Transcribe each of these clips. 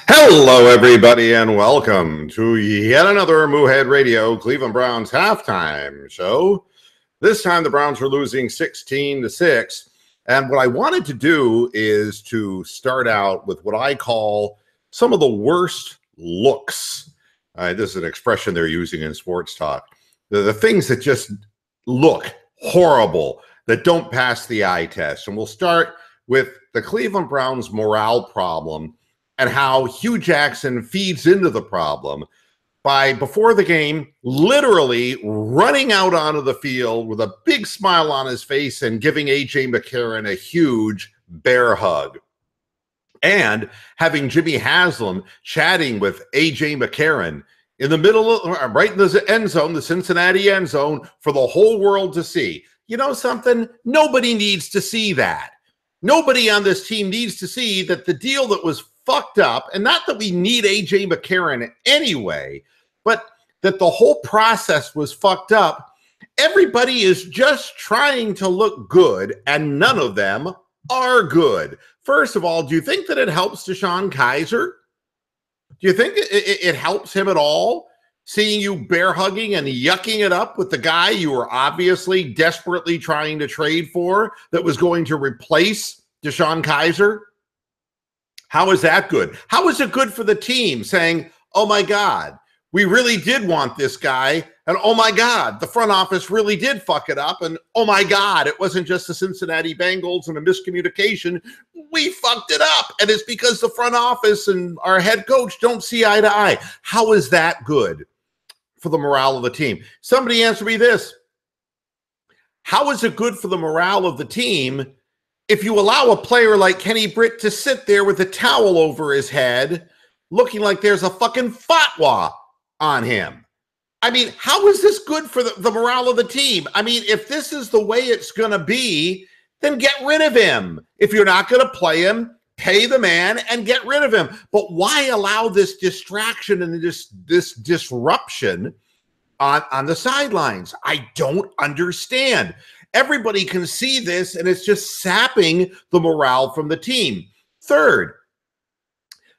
Hello, everybody, and welcome to yet another Moohead Radio Cleveland Browns halftime show. This time, the Browns were losing 16-6, and what I wanted to do is to start out with what I call some of the worst looks. This is an expression they're using in sports talk. The things that just look horrible, that don't pass the eye test. And we'll start with the Cleveland Browns morale problem and how Hugh Jackson feeds into the problem by, before the game, literally running out onto the field with a big smile on his face and giving A.J. McCarron a huge bear hug. And having Jimmy Haslam chatting with A.J. McCarron in the middle of, right in the end zone, the Cincinnati end zone, for the whole world to see. You know something? Nobody needs to see that. Nobody on this team needs to see that the deal that was fucked up, and not that we need A.J. McCarron anyway, but that the whole process was fucked up. Everybody is just trying to look good, and none of them are good. First of all, do you think that it helps DeShone Kizer? Do you think it helps him at all, seeing you bear hugging and yucking it up with the guy you were obviously desperately trying to trade for that was going to replace DeShone Kizer? How is that good? How is it good for the team saying, oh my God, we really did want this guy, and oh my God, the front office really did fuck it up, and oh my God, it wasn't just the Cincinnati Bengals and a miscommunication, we fucked it up, and it's because the front office and our head coach don't see eye to eye. How is that good for the morale of the team? Somebody answer me this. How is it good for the morale of the team if you allow a player like Kenny Britt to sit there with a towel over his head looking like there's a fucking fatwa on him? I mean, how is this good for the morale of the team? I mean, if this is the way it's going to be, then get rid of him. If you're not going to play him, pay the man and get rid of him. But why allow this distraction and this disruption on the sidelines? I don't understand. Everybody can see this, and it's just sapping the morale from the team. Third,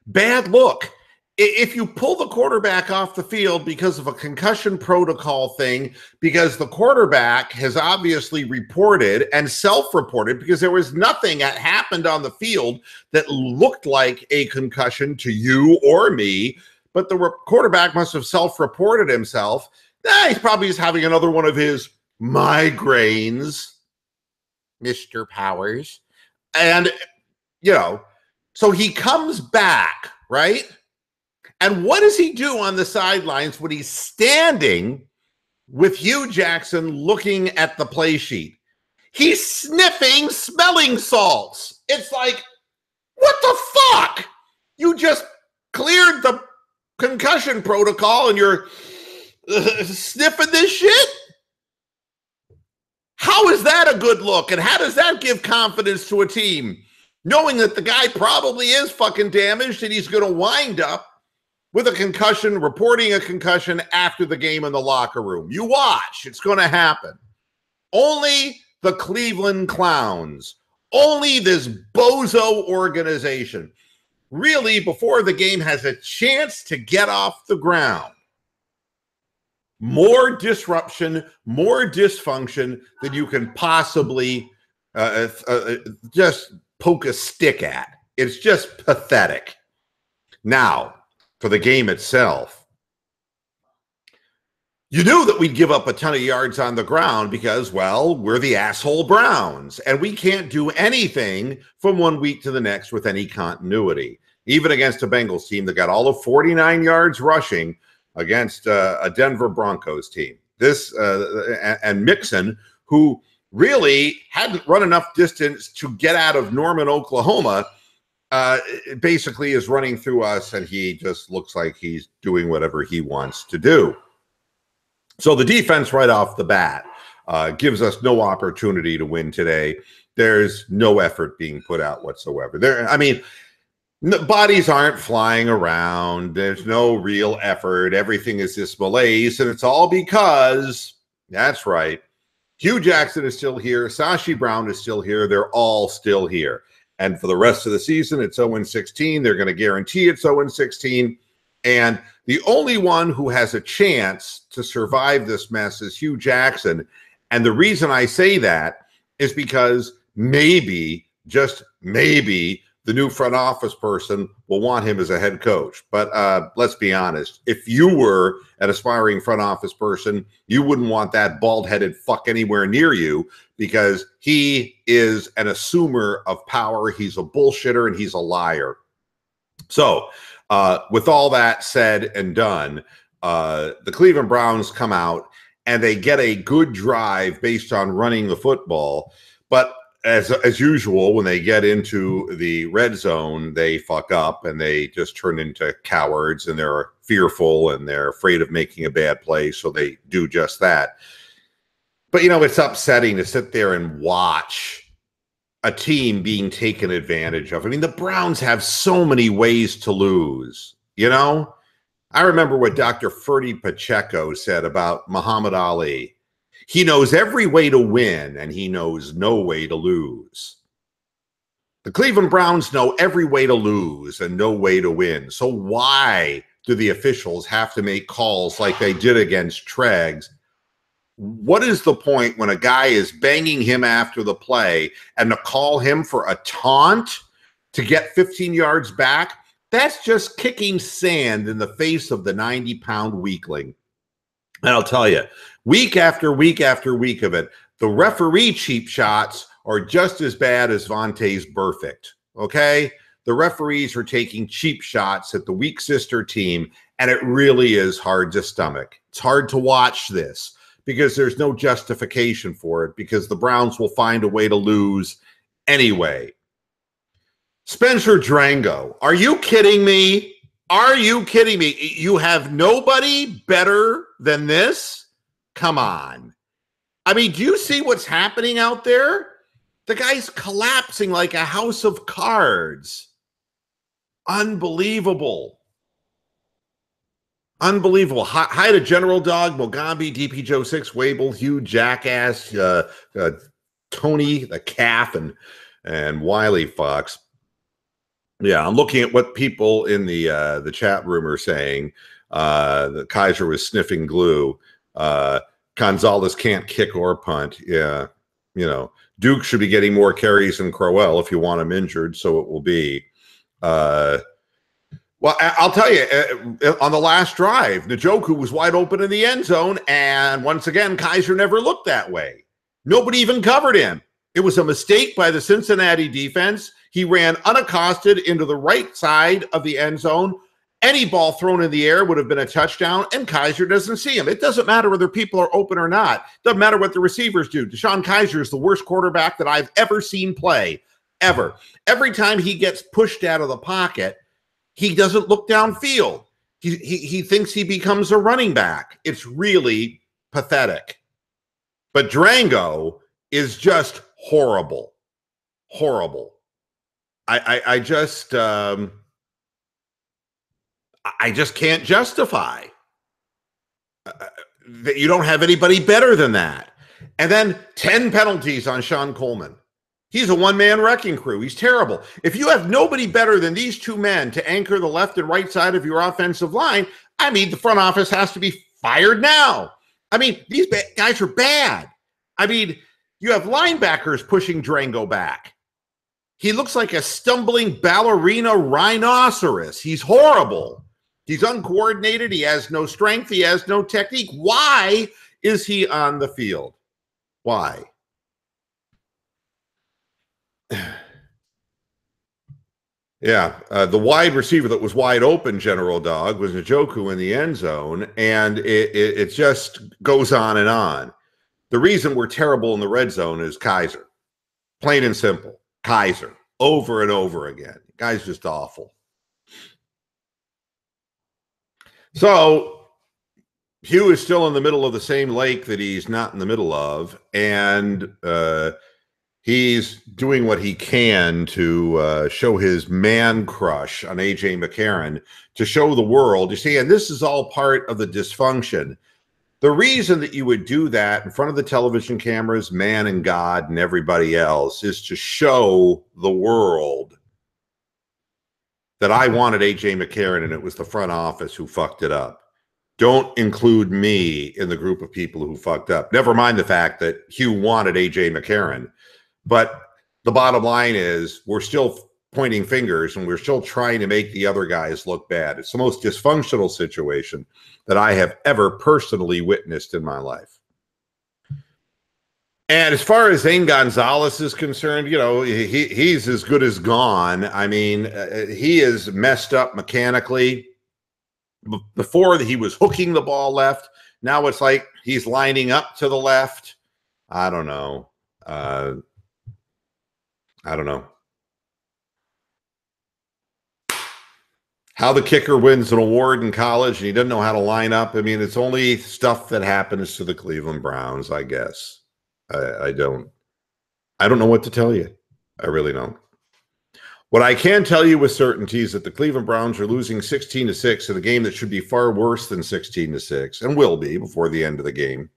bad look. If you pull the quarterback off the field because of a concussion protocol thing, because the quarterback has obviously reported and self-reported, because there was nothing that happened on the field that looked like a concussion to you or me, but the quarterback must have self-reported himself. He's probably just having another one of his migraines, Mr. Powers. And, you know, so he comes back, right? And what does he do on the sidelines when he's standing with Hugh Jackson looking at the play sheet? He's sniffing smelling salts. It's like, what the fuck? You just cleared the concussion protocol and you're sniffing this shit? How is that a good look? And how does that give confidence to a team? Knowing that the guy probably is fucking damaged and he's going to wind up with a concussion, reporting a concussion after the game in the locker room. You watch. It's going to happen. Only the Cleveland Clowns, only this bozo organization, really, before the game has a chance to get off the ground, more disruption, more dysfunction than you can possibly just poke a stick at. It's just pathetic. Now, for the game itself, you knew that we'd give up a ton of yards on the ground because, well, we're the asshole Browns, and we can't do anything from one week to the next with any continuity. Even against a Bengals team that got all of 49 yards rushing against a Denver Broncos team. This and Mixon, who really hadn't run enough distance to get out of Norman, Oklahoma, basically is running through us, and he just looks like he's doing whatever he wants to do. So the defense right off the bat gives us no opportunity to win today. There's no effort being put out whatsoever. I mean, bodies aren't flying around. There's no real effort. Everything is this malaise, and it's all because, that's right, Hugh Jackson is still here. Sashi Brown is still here. They're all still here. And for the rest of the season, it's 0-16. They're going to guarantee it's 0-16. And the only one who has a chance to survive this mess is Hugh Jackson. And the reason I say that is because maybe, just maybe, the new front office person will want him as a head coach. But let's be honest. If you were an aspiring front office person, you wouldn't want that bald-headed fuck anywhere near you, because he is an assumer of power. He's a bullshitter and he's a liar. So with all that said and done, the Cleveland Browns come out and they get a good drive based on running the football. But as usual, when they get into the red zone, they fuck up and they just turn into cowards, and they're fearful and they're afraid of making a bad play. So they do just that. But, you know, it's upsetting to sit there and watch a team being taken advantage of. I mean, the Browns have so many ways to lose, you know? I remember what Dr. Ferdy Pacheco said about Muhammad Ali. He knows every way to win, and he knows no way to lose. The Cleveland Browns know every way to lose and no way to win. So why do the officials have to make calls like they did against Treggs? What is the point when a guy is banging him after the play and to call him for a taunt to get 15 yards back? That's just kicking sand in the face of the 90-pound weakling. And I'll tell you, week after week after week of it, the referee cheap shots are just as bad as Vontae's perfect, okay? The referees are taking cheap shots at the weak sister team, and it really is hard to stomach. It's hard to watch this because there's no justification for it, because the Browns will find a way to lose anyway. Spencer Drango, are you kidding me? Are you kidding me? You have nobody better than this? Come on. I mean, do you see what's happening out there? The guy's collapsing like a house of cards. Unbelievable. Unbelievable. Hi to General Dog, Mogambi, DP Joe 6, Wable, Hugh, Jackass, Tony, the Calf, and Wiley Fox. Yeah, I'm looking at what people in the chat room are saying. That Kaiser was sniffing glue. Gonzalez can't kick or punt. Yeah, you know, Duke should be getting more carries than Crowell if you want him injured, so it will be. Well, I'll tell you, on the last drive, Njoku was wide open in the end zone, and once again, Kaiser never looked that way. Nobody even covered him. It was a mistake by the Cincinnati defense. He ran unaccosted into the right side of the end zone. Any ball thrown in the air would have been a touchdown, and Kaiser doesn't see him. It doesn't matter whether people are open or not. It doesn't matter what the receivers do. DeShone Kizer is the worst quarterback that I've ever seen play, ever. Every time he gets pushed out of the pocket, he doesn't look downfield. He thinks he becomes a running back. It's really pathetic. But Drango is just horrible. Horrible. I just can't justify that you don't have anybody better than that. And then 10 penalties on Sean Coleman. He's a one-man wrecking crew. He's terrible. If you have nobody better than these two men to anchor the left and right side of your offensive line, I mean, the front office has to be fired now. I mean, these guys are bad. I mean, you have linebackers pushing Drango back. He looks like a stumbling ballerina rhinoceros. He's horrible. He's uncoordinated. He has no strength. He has no technique. Why is he on the field? Why? Yeah, the wide receiver that was wide open, General Dog, was Njoku in the end zone, and it just goes on and on. The reason we're terrible in the red zone is Kaiser. Plain and simple. Kaiser. Over and over again. The guy's just awful. So Hugh is still in the middle of the same lake that he's not in the middle of, and he's doing what he can to show his man crush on A.J. McCarron, to show the world. You see, and this is all part of the dysfunction. The reason that you would do that in front of the television cameras, man and God and everybody else, is to show the world that I wanted A.J. McCarron and it was the front office who fucked it up. Don't include me in the group of people who fucked up. Never mind the fact that Hugh wanted A.J. McCarron. But the bottom line is we're still pointing fingers and we're still trying to make the other guys look bad. It's the most dysfunctional situation that I have ever personally witnessed in my life. And as far as Zane Gonzalez is concerned, you know, he's as good as gone. I mean, he is messed up mechanically. Before he was hooking the ball left. Now it's like he's lining up to the left. I don't know. I don't know. How the kicker wins an award in college and he doesn't know how to line up. I mean, it's only stuff that happens to the Cleveland Browns, I guess. I don't know what to tell you. I really don't. What I can tell you with certainty is that the Cleveland Browns are losing 16-6 in a game that should be far worse than 16-6 and will be before the end of the game.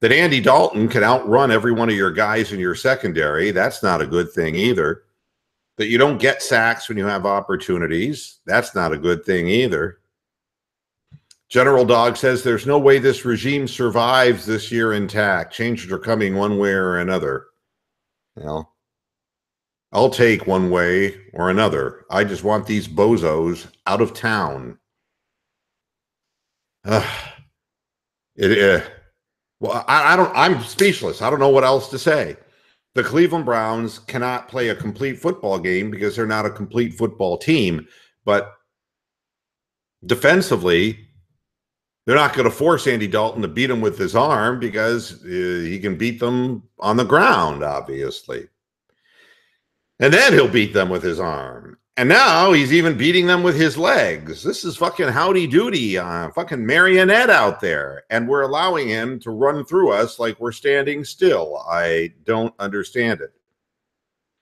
That Andy Dalton can outrun every one of your guys in your secondary, that's not a good thing either. That you don't get sacks when you have opportunities, that's not a good thing either. General Dog says there's no way this regime survives this year intact. Changes are coming one way or another. Well, I'll take one way or another. I just want these bozos out of town. Well, I'm speechless. I don't know what else to say. The Cleveland Browns cannot play a complete football game because they're not a complete football team. But defensively, they're not going to force Andy Dalton to beat him with his arm because he can beat them on the ground, obviously. And then he'll beat them with his arm. And now he's even beating them with his legs. This is fucking howdy doody, fucking marionette out there. And we're allowing him to run through us like we're standing still. I don't understand it.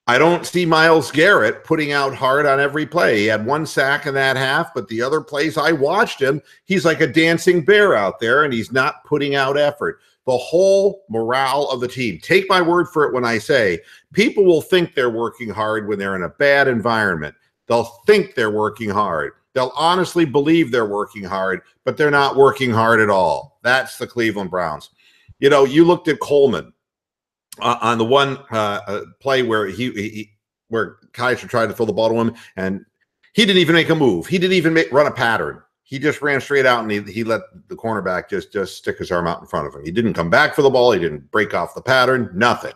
I don't see Myles Garrett putting out hard on every play. He had one sack in that half, but the other plays I watched him, he's like a dancing bear out there, and he's not putting out effort. The whole morale of the team. Take my word for it when I say people will think they're working hard when they're in a bad environment. They'll think they're working hard. They'll honestly believe they're working hard, but they're not working hard at all. That's the Cleveland Browns. You know, you looked at Coleman on the one play where where Kaiser tried to throw the ball to him, and he didn't even make a move. He didn't even run a pattern. He just ran straight out, and he let the cornerback just stick his arm out in front of him. He didn't come back for the ball. He didn't break off the pattern. Nothing.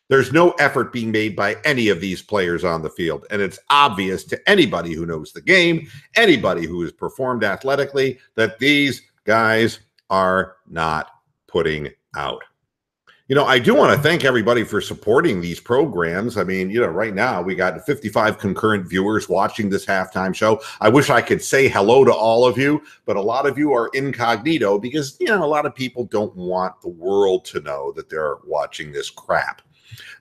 There's no effort being made by any of these players on the field, and it's obvious to anybody who knows the game, anybody who has performed athletically, that these guys are not putting out. You know, I do want to thank everybody for supporting these programs. I mean, you know, right now we got 55 concurrent viewers watching this halftime show. I wish I could say hello to all of you, but a lot of you are incognito because, you know, a lot of people don't want the world to know that they're watching this crap.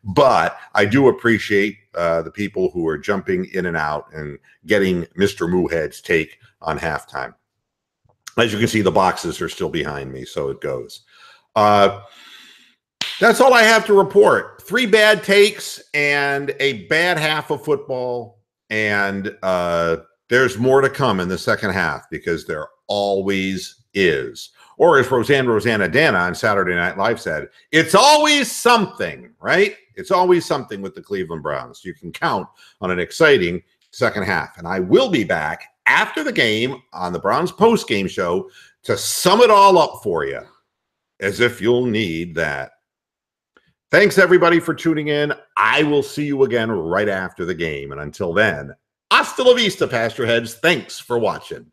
But I do appreciate the people who are jumping in and out and getting Mr. Moohead's take on halftime. As you can see, the boxes are still behind me, so it goes. That's all I have to report. 3 bad takes and a bad half of football. And there's more to come in the second half because there always is. Or as Rosanna Dana on Saturday Night Live said, it's always something, right? It's always something with the Cleveland Browns. You can count on an exciting second half. And I will be back after the game on the Browns post-game show to sum it all up for you, as if you'll need that. Thanks, everybody, for tuning in. I will see you again right after the game. And until then, hasta la vista, Pastor Heads. Thanks for watching.